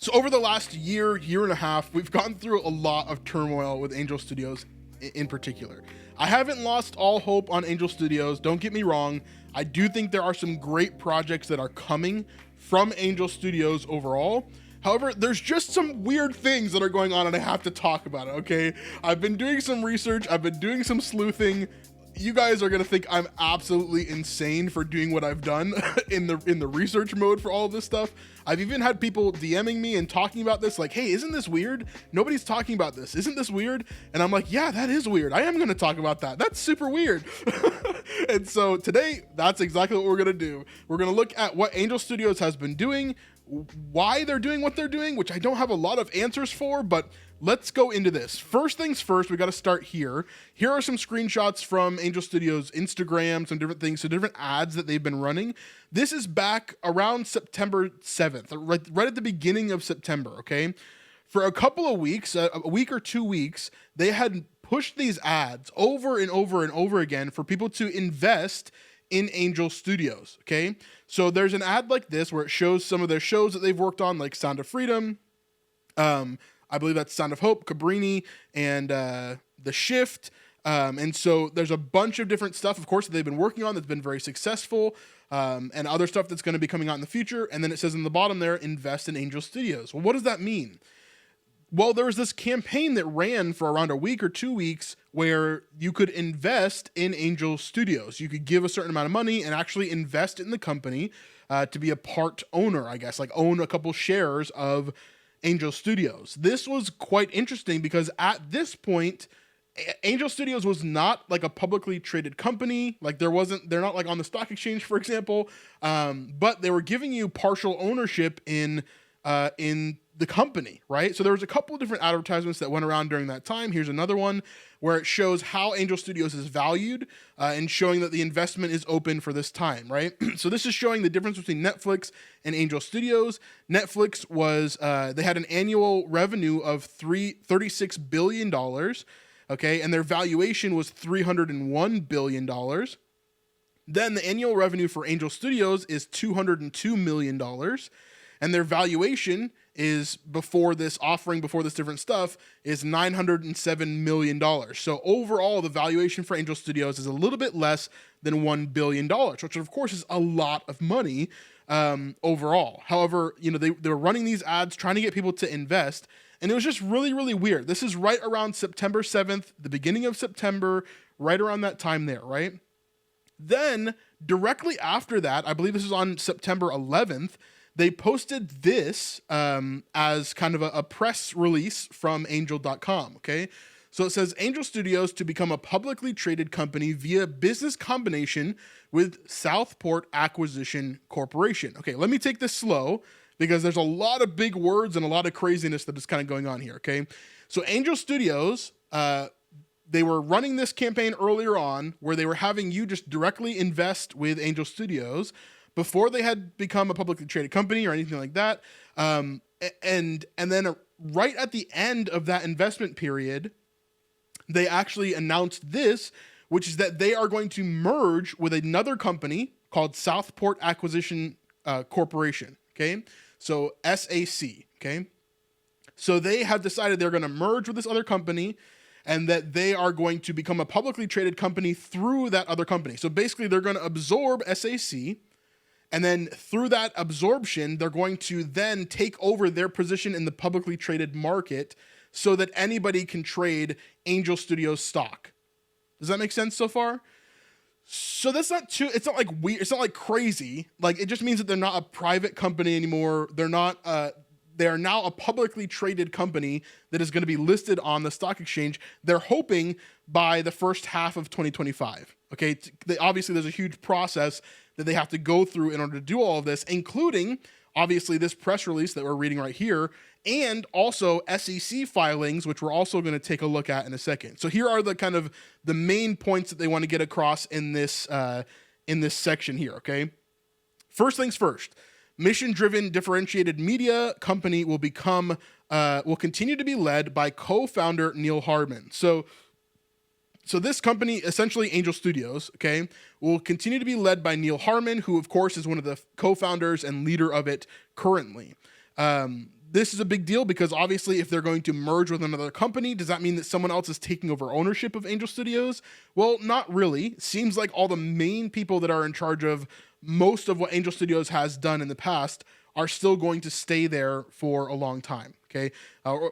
So over the last year and a half, we've gone through a lot of turmoil with Angel Studios in particular. I haven't lost all hope on Angel Studios. Don't get me wrong. I do think there are some great projects that are coming from Angel Studios overall. However, there's just some weird things that are going on and I have to talk about it, okay? I've been doing some research. I've been doing some sleuthing. You guys are gonna think I'm absolutely insane for doing what I've done in the research mode for all of this stuff. I've even had people DMing me and talking about this, like, "Hey, isn't this weird? Nobody's talking about this. Isn't this weird?" And I'm like, "Yeah, that is weird. I am gonna talk about that. That's super weird." And so today, that's exactly what we're gonna do. We're gonna look at what Angel Studios has been doing, why they're doing what they're doing, which I don't have a lot of answers for, but let's go into this. First things first, we got to start here. Here are some screenshots from Angel Studios Instagram, some different things, so different ads that they've been running. This is back around September 7th, right at the beginning of September, okay? For a couple of weeks, a week or 2 weeks, they had pushed these ads over and over and over again for people to invest in Angel Studios, okay? So there's an ad like this where it shows some of their shows that they've worked on, like Sound of Freedom, I believe that's Sound of Hope, Cabrini, and The Shift. And so there's a bunch of different stuff, of course, that they've been working on that's been very successful, and other stuff that's going to be coming out in the future. And then it says in the bottom there, invest in Angel Studios. Well, what does that mean? Well, there was this campaign that ran for around a week or 2 weeks where you could invest in Angel Studios. You could give a certain amount of money and actually invest in the company to be a part owner, I guess, like own a couple shares of Angel Studios. This was quite interesting because at this point, Angel Studios was not like a publicly traded company. Like they're not like on the stock exchange, for example, but they were giving you partial ownership in the company, right? So there was a couple of different advertisements that went around during that time. Here's another one where it shows how Angel Studios is valued and showing that the investment is open for this time, right? So this is showing the difference between Netflix and Angel Studios. Netflix was, they had an annual revenue of $36 billion, okay? And their valuation was $301 billion. Then the annual revenue for Angel Studios is $202 million. And their valuation is before this different stuff is $907 million. So overall, the valuation for Angel Studios is a little bit less than $1 billion, which of course is a lot of money overall. However, they were running these ads trying to get people to invest, and it was just really, really weird. This is right around September 7th, the beginning of September, right around that time there, right? Then directly after that, I believe this is on September 11th, they posted this as kind of a press release from angel.com, okay? So it says, Angel Studios to become a publicly traded company via business combination with Southport Acquisition Corporation. Okay, let me take this slow because there's a lot of big words and a lot of craziness that is kind of going on here, okay? So Angel Studios, they were running this campaign earlier on where they were having you just directly invest with Angel Studios before they had become a publicly traded company or anything like that. And then right at the end of that investment period, they actually announced this, which is that they are going to merge with another company called Southport Acquisition Corporation, okay? So SAC, okay? So they have decided they're going to merge with this other company and that they are going to become a publicly traded company through that other company. So basically they're going to absorb SAC, and then through that absorption, they're going to then take over their position in the publicly traded market so that anybody can trade Angel Studios stock. Does that make sense so far? So that's it's not like weird, it's not like crazy. Like it just means that they're not a private company anymore. They are now a publicly traded company that is going to be listed on the stock exchange. They're hoping by the first half of 2025. Okay, obviously there's a huge process that they have to go through in order to do all of this, including obviously this press release that we're reading right here, and also SEC filings, which we're also going to take a look at in a second. So here are the kind of the main points that they want to get across in this section here. Okay, first things first. Mission-driven differentiated media company will continue to be led by co-founder Neil Harmon. So this company, essentially Angel Studios, okay, will continue to be led by Neil Harmon, who of course is one of the co-founders and leader of it currently. this is a big deal because obviously if they're going to merge with another company, does that mean that someone else is taking over ownership of Angel Studios? Well, not really. Seems like all the main people that are in charge of most of what Angel Studios has done in the past are still going to stay there for a long time. Okay.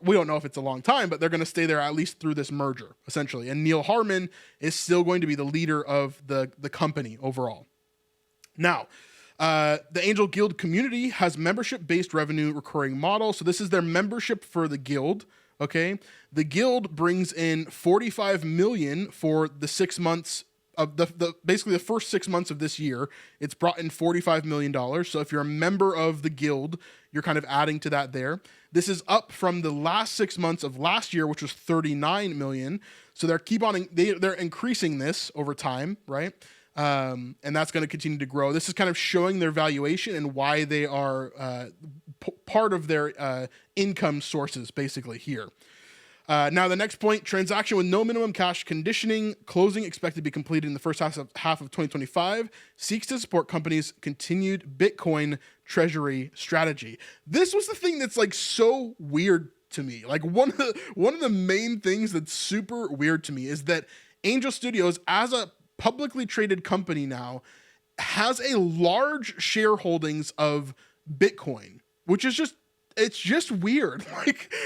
We don't know if it's a long time, but they're going to stay there at least through this merger, essentially. And Neil Harmon is still going to be the leader of the company overall. Now, the Angel Guild community has membership-based revenue recurring model. So this is their membership for the guild. Okay. The guild brings in $45 million for the 6 months of basically the first 6 months of this year. It's brought in $45 million. So if you're a member of the guild, you're kind of adding to that there. This is up from the last 6 months of last year, which was $39 million. So they're increasing this over time, right? And that's going to continue to grow. This is kind of showing their valuation and why they are part of their income sources, basically here. Now, the next point, transaction with no minimum cash conditioning, closing expected to be completed in the first half of 2025, seeks to support companies' continued Bitcoin treasury strategy. This was the thing that's like so weird to me. Like one of the main things that's super weird to me is that Angel Studios, as a publicly traded company now, has a large shareholdings of Bitcoin, which is it's just weird.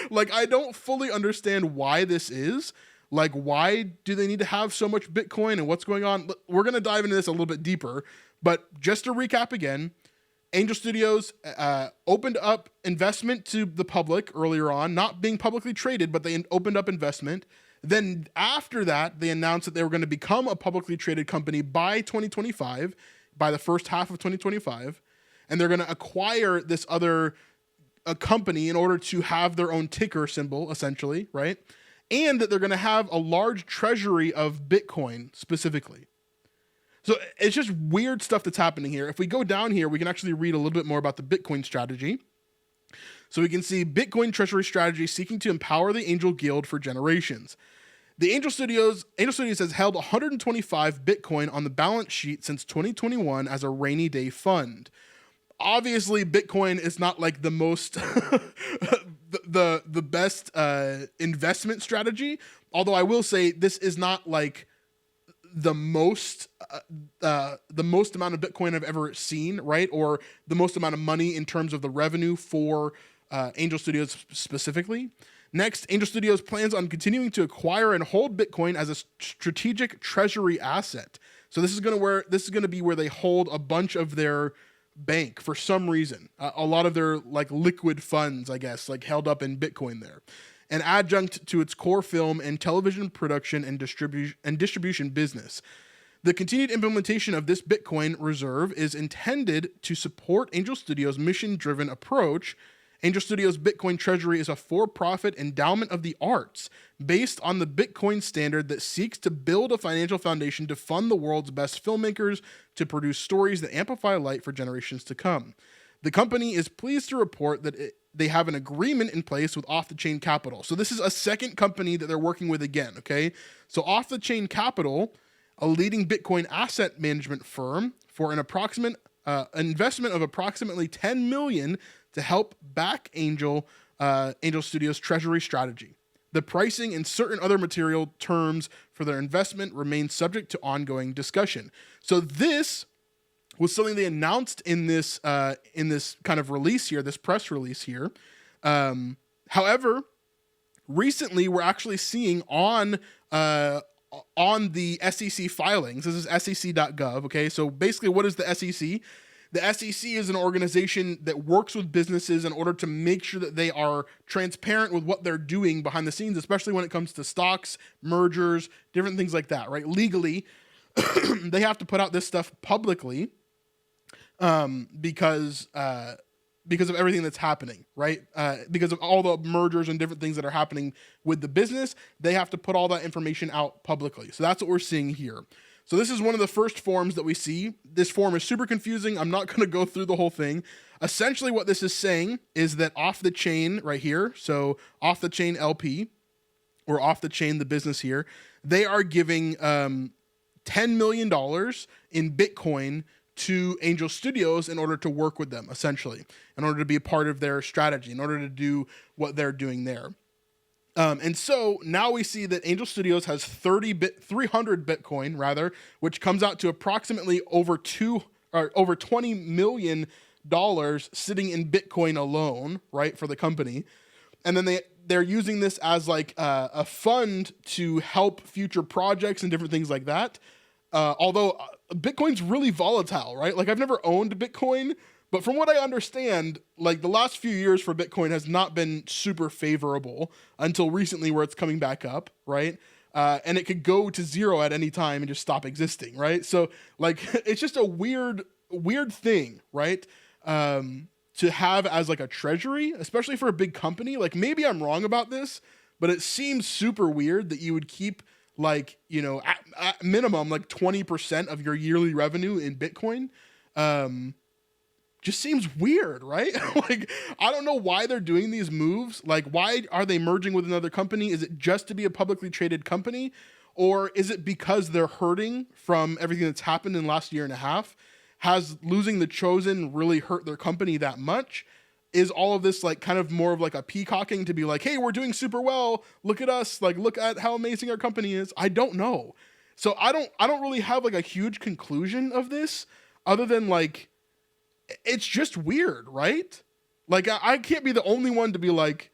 Like I don't fully understand why this is. Like, why do they need to have so much Bitcoin and what's going on? We're going to dive into this a little bit deeper, but just to recap again, Angel Studios opened up investment to the public earlier on, not being publicly traded, but they opened up investment. Then after that, they announced that they were going to become a publicly traded company by 2025, by the first half of 2025, and they're going to acquire this other a company in order to have their own ticker symbol, essentially, right? And that they're going to have a large treasury of Bitcoin specifically. So it's just weird stuff that's happening here. If we go down here, we can actually read a little bit more about the Bitcoin strategy. So we can see Bitcoin treasury strategy seeking to empower the Angel Guild for generations. The Angel Studios has held 125 Bitcoin on the balance sheet since 2021 as a rainy day fund. Obviously, Bitcoin is not like the most the best investment strategy. Although I will say this is not like the most amount of Bitcoin I've ever seen, right? Or the most amount of money in terms of the revenue for Angel Studios specifically. Next, Angel Studios plans on continuing to acquire and hold Bitcoin as a strategic treasury asset. So this is going to be where they hold a bunch of their bank for some reason. A lot of their like liquid funds, I guess, like held up in Bitcoin there. An adjunct to its core film and television production and distribution business. The continued implementation of this Bitcoin reserve is intended to support Angel Studios' mission-driven approach. Angel Studios' Bitcoin Treasury is a for-profit endowment of the arts based on the Bitcoin standard that seeks to build a financial foundation to fund the world's best filmmakers to produce stories that amplify light for generations to come. The company is pleased to report that they have an agreement in place with Off the Chain Capital. So this is a second company that they're working with again, okay? So Off the Chain Capital, a leading Bitcoin asset management firm, for an approximate investment of approximately $10 million to help back Angel Studios' treasury strategy. The pricing and certain other material terms for their investment remain subject to ongoing discussion. So this was something they announced in this kind of release here, this press release here. However, recently we're actually seeing on the SEC filings. This is SEC.gov. Okay, so basically, what is the SEC? The SEC is an organization that works with businesses in order to make sure that they are transparent with what they're doing behind the scenes, especially when it comes to stocks, mergers, different things like that, right? Legally, they have to put out this stuff publicly because of everything that's happening, right? Because of all the mergers and different things that are happening with the business, they have to put all that information out publicly. So that's what we're seeing here. So this is one of the first forms that we see. This form is super confusing. I'm not going to go through the whole thing. Essentially what this is saying is that Off the Chain right here, so Off the Chain LP, or Off the Chain, the business here, they are giving $10 million in Bitcoin to Angel Studios in order to work with them, essentially, in order to be a part of their strategy, in order to do what they're doing there. And so now we see that Angel Studios has 300 Bitcoin rather, which comes out to approximately over $20 million sitting in Bitcoin alone, right, for the company. And then they're using this as like a fund to help future projects and different things like that. Although Bitcoin's really volatile, right? Like I've never owned Bitcoin, but from what I understand, like the last few years for Bitcoin has not been super favorable until recently where it's coming back up, right? And it could go to zero at any time and just stop existing, right? So like it's just a weird thing, right? To have as like a treasury, especially for a big company. Like maybe I'm wrong about this, but it seems super weird that you would keep like, you know, at minimum like 20% of your yearly revenue in Bitcoin. Just seems weird, right? Like, I don't know why they're doing these moves. Like, why are they merging with another company? Is it just to be a publicly traded company? Or is it because they're hurting from everything that's happened in the last year and a half? Has losing the Chosen really hurt their company that much? Is all of this like kind of more of like a peacocking to be like, hey, we're doing super well. Look at us. Like, look at how amazing our company is. I don't know. So I don't really have like a huge conclusion of this other than like, it's just weird, right? Like, I can't be the only one to be like,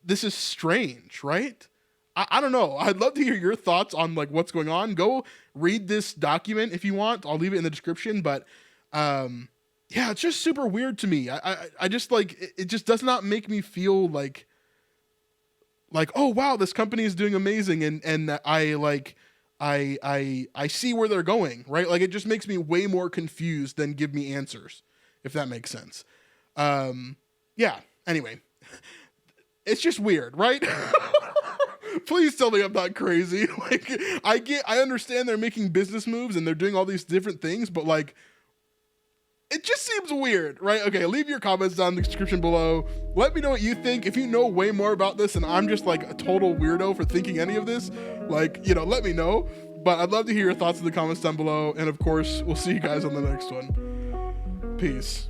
this is strange, right? I don't know. I'd love to hear your thoughts on like what's going on. Go read this document if you want. I'll leave it in the description. But yeah, it's just super weird to me. I just like, it just does not make me feel like, oh wow, this company is doing amazing, and I see where they're going, right? Like it just makes me way more confused than give me answers, if that makes sense. Yeah, anyway, it's just weird, right? Please tell me I'm not crazy. Like I understand they're making business moves and they're doing all these different things, but like, it just seems weird, right? Okay, leave your comments down in the description below. Let me know what you think. If you know way more about this and I'm just like a total weirdo for thinking any of this, like, you know, let me know. But I'd love to hear your thoughts in the comments down below. And of course, we'll see you guys on the next one. Peace.